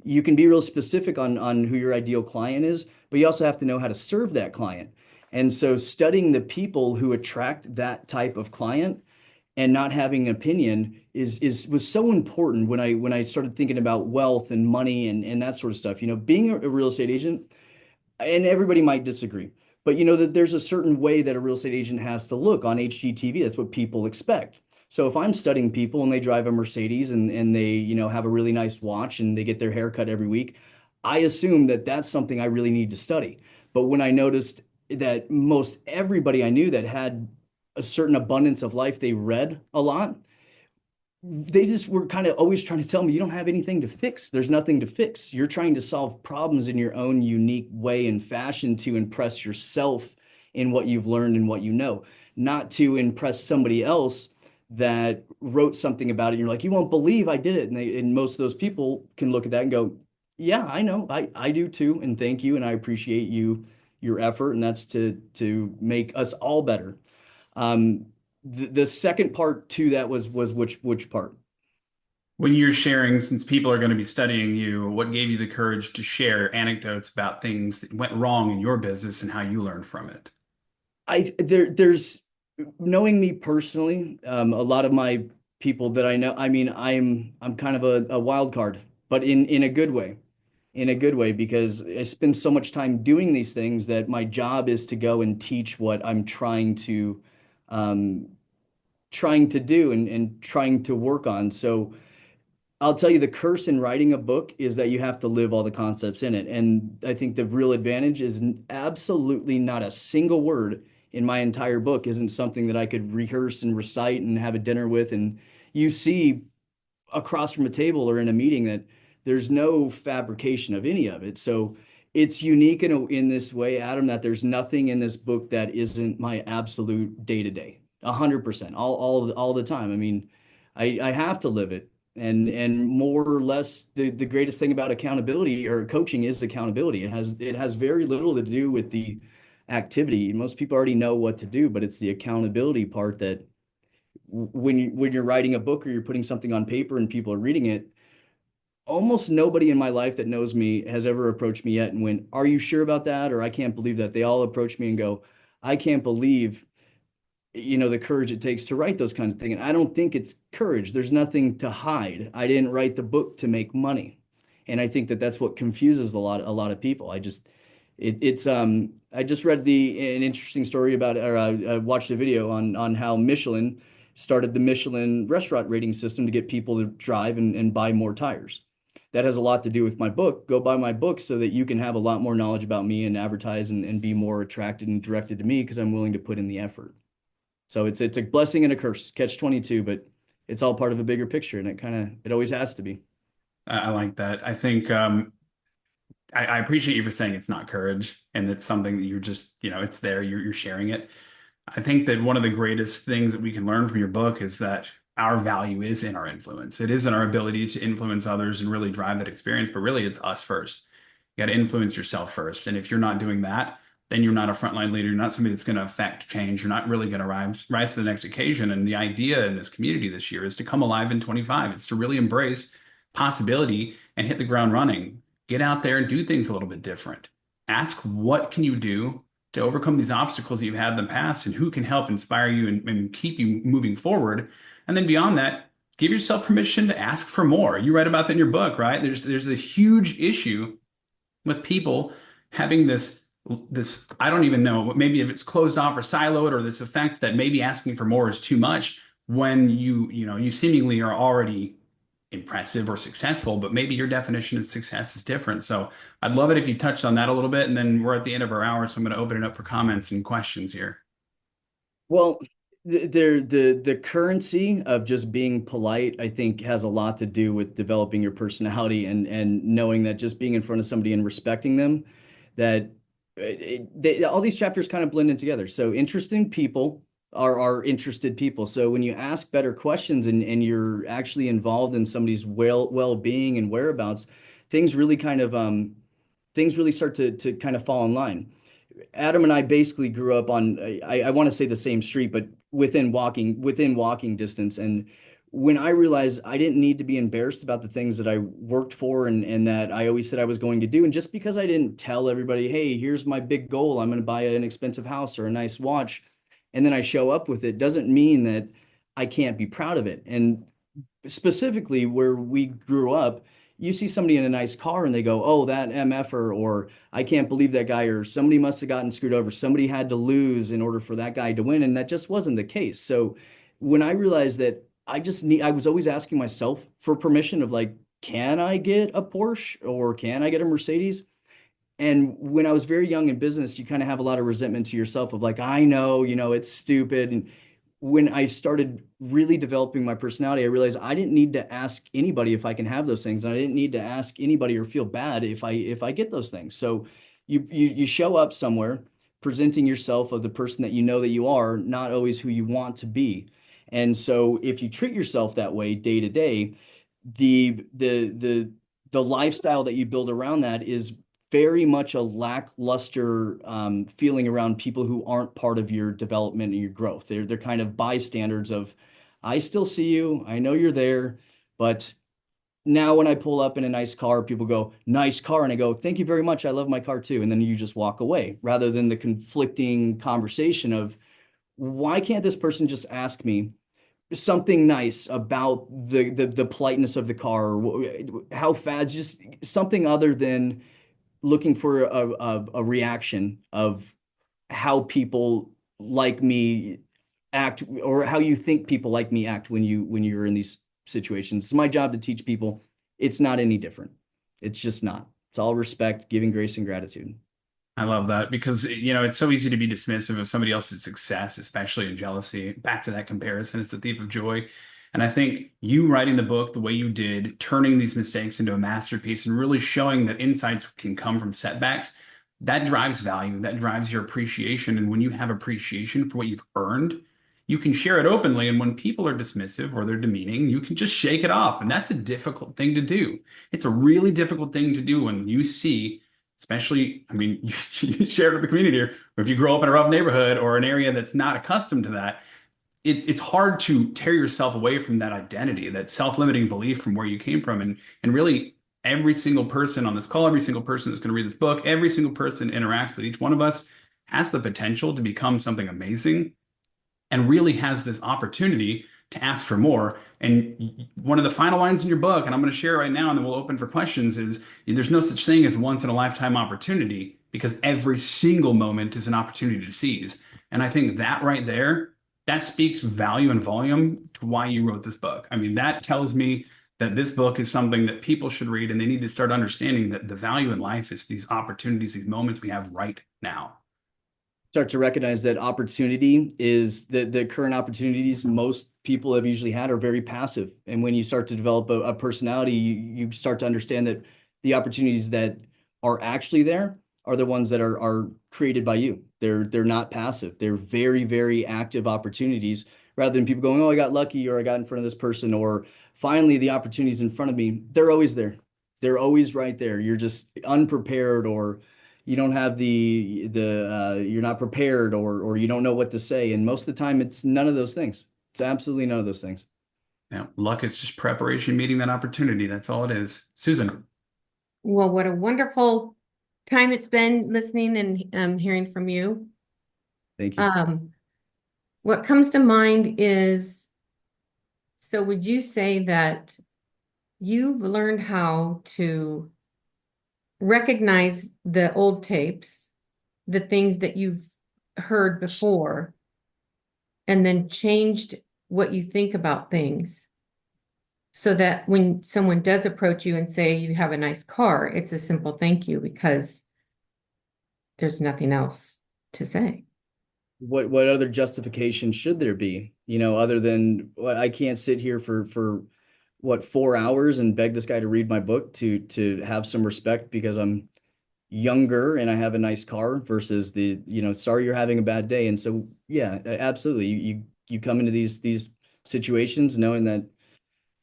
you can be real specific on who your ideal client is, but you also have to know how to serve that client. And so studying the people who attract that type of client and not having an opinion was so important when I started thinking about wealth and money and that sort of stuff. Being a real estate agent, and everybody might disagree, but that there's a certain way that a real estate agent has to look on HGTV. That's what people expect. So if I'm studying people and they drive a Mercedes and they, have a really nice watch and they get their hair cut every week, I assume that that's something I really need to study. But when I noticed that most everybody I knew that had a certain abundance of life, they read a lot, they just were kind of always trying to tell me, you don't have anything to fix. There's nothing to fix. You're trying to solve problems in your own unique way and fashion to impress yourself in what you've learned and what you know, not to impress somebody else that wrote something about it. And you're like, you won't believe I did it. And most of those people can look at that and go, yeah, I know. I do too. And thank you. And I appreciate your effort. And that's to make us all better. The second part to that was which part? When you're sharing, since people are going to be studying you, what gave you the courage to share anecdotes about things that went wrong in your business and how you learned from it? There's knowing me personally, a lot of my people that I know, I mean, I'm kind of a wild card, but in a good way. In a good way, because I spend so much time doing these things that my job is to go and teach what I'm trying to do and trying to work on. So I'll tell you, the curse in writing a book is that you have to live all the concepts in it. And I think the real advantage is absolutely not a single word in my entire book isn't something that I could rehearse and recite and have a dinner with. And you see across from a table or in a meeting that there's no fabrication of any of it. So it's unique in this way, Adam, that there's nothing in this book that isn't my absolute day-to-day, 100%, all the time. I mean, I have to live it. And more or less the greatest thing about accountability or coaching is accountability. It has very little to do with the activity. Most people already know what to do, but it's the accountability part that when you're writing a book or you're putting something on paper and people are reading it, almost nobody in my life that knows me has ever approached me yet and went, are you sure about that? Or I can't believe that. They all approach me and go, I can't believe the courage it takes to write those kinds of things. And I don't think it's courage. There's nothing to hide. I didn't write the book to make money. And I think that that's what confuses a lot of people. I just read an interesting story about, or I watched a video on how Michelin started the Michelin restaurant rating system to get people to drive and buy more tires. that has a lot to do with my book. Go buy my book so that you can have a lot more knowledge about me and advertise and be more attracted and directed to me because I'm willing to put in the effort. So it's a blessing and a curse, catch 22, but it's all part of a bigger picture, and it always has to be. I like that. I think I appreciate you for saying it's not courage and it's something that you're just, it's there, you're sharing it. I think that one of the greatest things that we can learn from your book is that our value is in our influence. It is in our ability to influence others and really drive that experience, but really it's us first. You got to influence yourself first. And if you're not doing that, then you're not a frontline leader. You're not somebody that's going to affect change. You're not really going to rise to the next occasion. And the idea in this community this year is to come alive in 25. It's to really embrace possibility and hit the ground running. Get out there and do things a little bit different. Ask what can you do to overcome these obstacles that you've had in the past and who can help inspire you and keep you moving forward. And then beyond that, give yourself permission to ask for more. You write about that in your book, right? There's a huge issue with people having this, I don't even know, maybe if it's closed off or siloed, or this effect that maybe asking for more is too much when you seemingly are already impressive or successful, but maybe your definition of success is different. So I'd love it if you touched on that a little bit, and then we're at the end of our hour, so I'm going to open it up for comments and questions here. Well, the currency of just being polite, I think, has a lot to do with developing your personality and knowing that just being in front of somebody and respecting them, that all these chapters kind of blend in together. So interesting people are interested people. So when you ask better questions and you're actually involved in somebody's well-being and whereabouts, things really start to kind of fall in line. Adam and I basically grew up on, I want to say the same street, but within walking distance. And when I realized I didn't need to be embarrassed about the things that I worked for and that I always said I was going to do, and just because I didn't tell everybody, hey, here's my big goal, I'm going to buy an expensive house or a nice watch, and then I show up with it, doesn't mean that I can't be proud of it. And specifically where we grew up, you see somebody in a nice car and they go, oh, that MFer, or I can't believe that guy, or somebody must have gotten screwed over. Somebody had to lose in order for that guy to win. And that just wasn't the case. So when I realized that I was always asking myself for permission of like, can I get a Porsche or can I get a Mercedes? And when I was very young in business, you kind of have a lot of resentment to yourself of like, I know, it's stupid. And when I started really developing my personality, I realized I didn't need to ask anybody if I can have those things. And I didn't need to ask anybody or feel bad if I get those things. So you show up somewhere presenting yourself of the person that you know that you are, not always who you want to be. And so if you treat yourself that way day to day, the lifestyle that you build around that is very much a lackluster feeling around people who aren't part of your development and your growth. They're kind of bystanders of, I still see you, I know you're there, but now when I pull up in a nice car, people go, nice car, and I go, thank you very much, I love my car too, and then you just walk away, rather than the conflicting conversation of, why can't this person just ask me something nice about the politeness of the car, or how fast, just something other than looking for a reaction of how people like me act, or how you think people like me act when you're in these situations. It's my job to teach people it's not any different. It's just not. It's all respect, giving grace and gratitude. I love that because, it's so easy to be dismissive of somebody else's success, especially in jealousy. Back to that comparison, it's the thief of joy. And I think you writing the book the way you did, turning these mistakes into a masterpiece and really showing that insights can come from setbacks, that drives value, that drives your appreciation. And when you have appreciation for what you've earned, you can share it openly. And when people are dismissive or they're demeaning, you can just shake it off. And that's a difficult thing to do. It's a really difficult thing to do when you see, especially, I mean, you shared with the community here, or if you grow up in a rough neighborhood or an area that's not accustomed to that, it's hard to tear yourself away from that identity, that self-limiting belief from where you came from. And really, every single person on this call, every single person that's going to read this book, every single person interacts with each one of us has the potential to become something amazing and really has this opportunity to ask for more. And one of the final lines in your book, and I'm going to share right now, and then we'll open for questions, is there's no such thing as once in a lifetime opportunity, because every single moment is an opportunity to seize. And I think that right there, that speaks value and volume to why you wrote this book. I mean, that tells me that this book is something that people should read, and they need to start understanding that the value in life is these opportunities, these moments we have right now. Start to recognize that opportunity is the current opportunities most people have usually had are very passive. And when you start to develop a personality, you start to understand that the opportunities that are actually there are the ones that are created by you. They're not passive. They're very, very active opportunities, rather than people going, oh, I got lucky, or I got in front of this person, or finally the opportunities in front of me. They're always there. They're always right there. You're just unprepared, or you don't have you're not prepared, or you don't know what to say. And most of the time it's none of those things. It's absolutely none of those things. Yeah, luck is just preparation meeting that opportunity. That's all it is. Susan. Well, what a wonderful time it's been listening and hearing from you. Thank you. What comes to mind is, so would you say that you've learned how to recognize the old tapes, the things that you've heard before, and then changed what you think about things, so that when someone does approach you and say you have a nice car, it's a simple thank you because there's nothing else to say. What other justification should there be? Other than, well, I can't sit here for what, 4 hours and beg this guy to read my book to have some respect because I'm younger and I have a nice car, versus sorry you're having a bad day. And so, yeah, absolutely. You come into these situations knowing that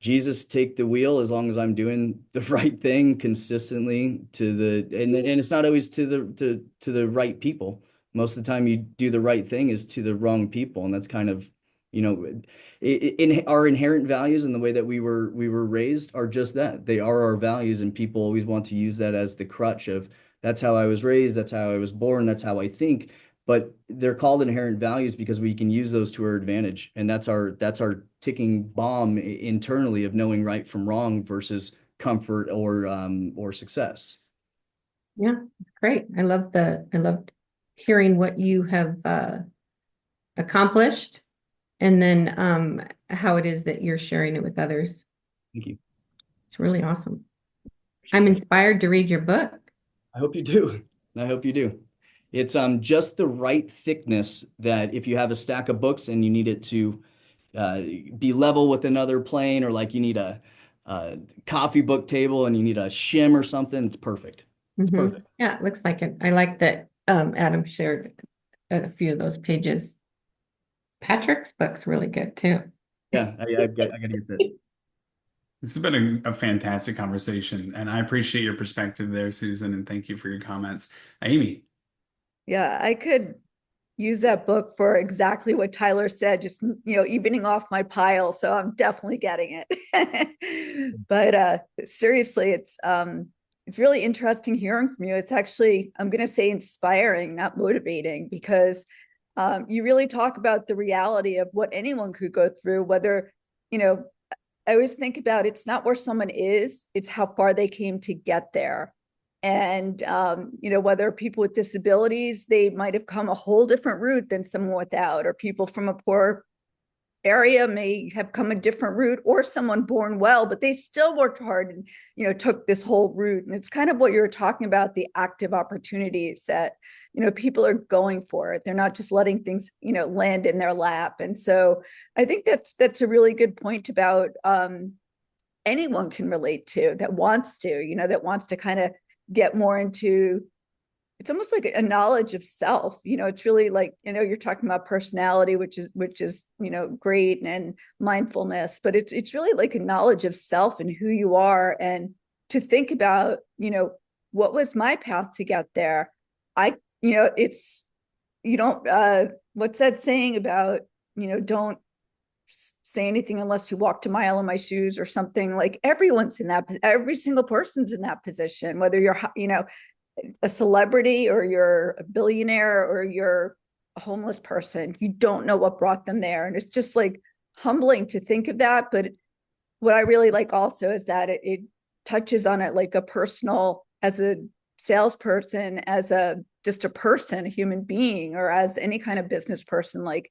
Jesus take the wheel, as long as I'm doing the right thing consistently and it's not always to the right people. Most of the time you do the right thing is to the wrong people. And that's kind of, in our inherent values and the way that we were raised are just that. They are our values, and people always want to use that as the crutch of, that's how I was raised, that's how I was born, that's how I think. But they're called inherent values because we can use those to our advantage. And that's our ticking bomb internally of knowing right from wrong versus comfort or success. Yeah, great. I loved hearing what you have accomplished, and then how it is that you're sharing it with others. Thank you. It's really awesome. I'm inspired to read your book. I hope you do. I hope you do. It's just the right thickness that if you have a stack of books and you need it to be level with another plane, or like you need a coffee book table and you need a shim or something, it's perfect. It's perfect. Yeah, it looks like it. I like that Adam shared a few of those pages. Patrick's book's really good too. Yeah, I got to get that. This has been a fantastic conversation, and I appreciate your perspective there, Susan, and thank you for your comments. Amy. Yeah, I could use that book for exactly what Tyler said, just, evening off my pile. So I'm definitely getting it. But seriously, it's really interesting hearing from you. It's actually, I'm going to say inspiring, not motivating, because you really talk about the reality of what anyone could go through, whether, I always think about, it's not where someone is, it's how far they came to get there. And, whether people with disabilities, they might have come a whole different route than someone without, or people from a poor area may have come a different route, or someone born well, but they still worked hard and, took this whole route. And it's kind of what you were talking about, the active opportunities that, people are going for it. They're not just letting things, land in their lap. And so I think that's a really good point about anyone can relate to, that wants to kind of get more into, it's almost like a knowledge of self. It's really like, you're talking about personality, which is great, and mindfulness, but it's really like a knowledge of self and who you are, and to think about, what was my path to get there. It's, you don't, what's that saying about, don't say anything unless you walked a mile in my shoes, or something. Like, every single person's in that position, whether you're, a celebrity, or you're a billionaire, or you're a homeless person. You don't know what brought them there. And it's just like humbling to think of that. But what I really like also is that it touches on it like a personal, as a salesperson, as just a person, a human being, or as any kind of business person. Like,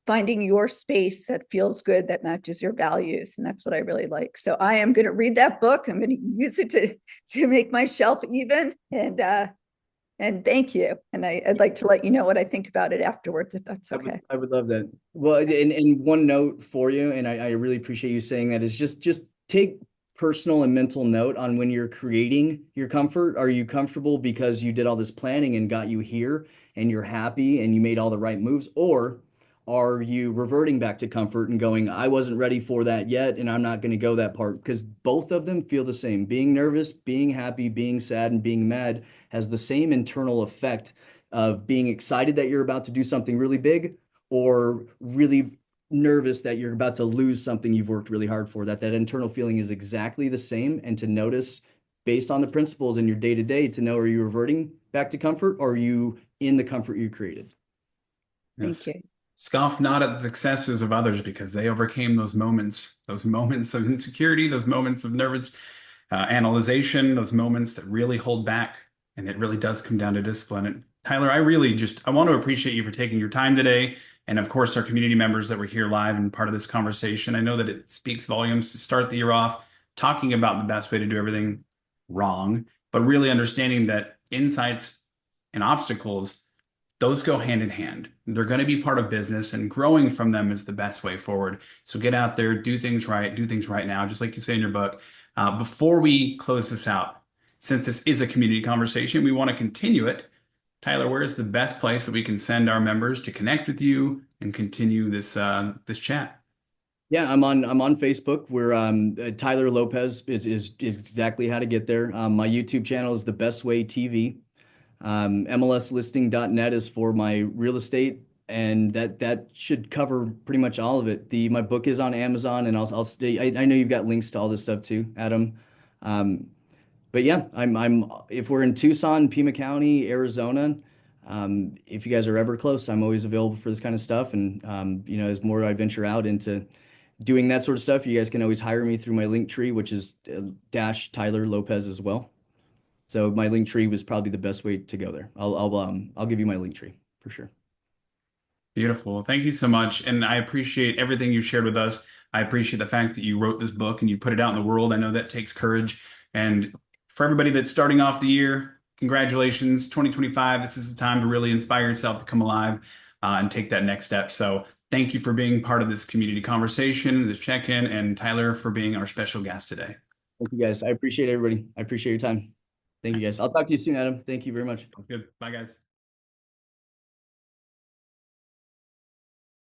finding your space that feels good, that matches your values. And that's what I really like. So I am going to read that book. I'm going to use it to make my shelf even. And thank you. And I'd like to let you know what I think about it afterwards, if that's okay. I would love that. Well, and one note for you, and I really appreciate you saying that, is just take personal and mental note on when you're creating your comfort. Are you comfortable because you did all this planning and got you here and you're happy and you made all the right moves? Or are you reverting back to comfort and going, I wasn't ready for that yet, and I'm not going to go that part? Because both of them feel the same. Being nervous, being happy, being sad, and being mad has the same internal effect of being excited that you're about to do something really big, or really nervous that you're about to lose something you've worked really hard for. That internal feeling is exactly the same. And to notice based on the principles in your day-to-day, to know, are you reverting back to comfort, or are you in the comfort you created? Thank you. Scoff not at the successes of others, because they overcame those moments of insecurity, those moments of nervous analyzation, those moments that really hold back. And it really does come down to discipline. And Tyler, I want to appreciate you for taking your time today. And of course, our community members that were here live and part of this conversation. I know that it speaks volumes to start the year off talking about the best way to do everything wrong, but really understanding that insights and obstacles, those go hand in hand. They're going to be part of business, and growing from them is the best way forward. So get out there, do things right now, just like you say in your book. Before we close this out, since this is a community conversation, we want to continue it. Tyler, where is the best place that we can send our members to connect with you and continue this this chat? Yeah, I'm on Facebook. We're Tyler Lopez is exactly how to get there. My YouTube channel is The Best Way TV. MLSlisting.net is for my real estate, and that should cover pretty much all of it. My book is on Amazon, and I'll stay. I know you've got links to all this stuff too, Adam. But yeah, I'm if we're in Tucson, Pima County, Arizona, if you guys are ever close, I'm always available for this kind of stuff. And you know, as more I venture out into doing that sort of stuff, you guys can always hire me through my link tree, which is dash Tyler Lopez as well. So my link tree was probably the best way to go there. I'll give you my link tree for sure. Beautiful. Thank you so much. And I appreciate everything you shared with us. I appreciate the fact that you wrote this book and you put it out in the world. I know that takes courage. And for everybody that's starting off the year, congratulations, 2025. This is the time to really inspire yourself to come alive and take that next step. So thank you for being part of this community conversation, this check-in, and Tyler for being our special guest today. Thank you, guys. I appreciate everybody. I appreciate your time. Thank you, guys. I'll talk to you soon, Adam. Thank you very much. That's good. Bye, guys.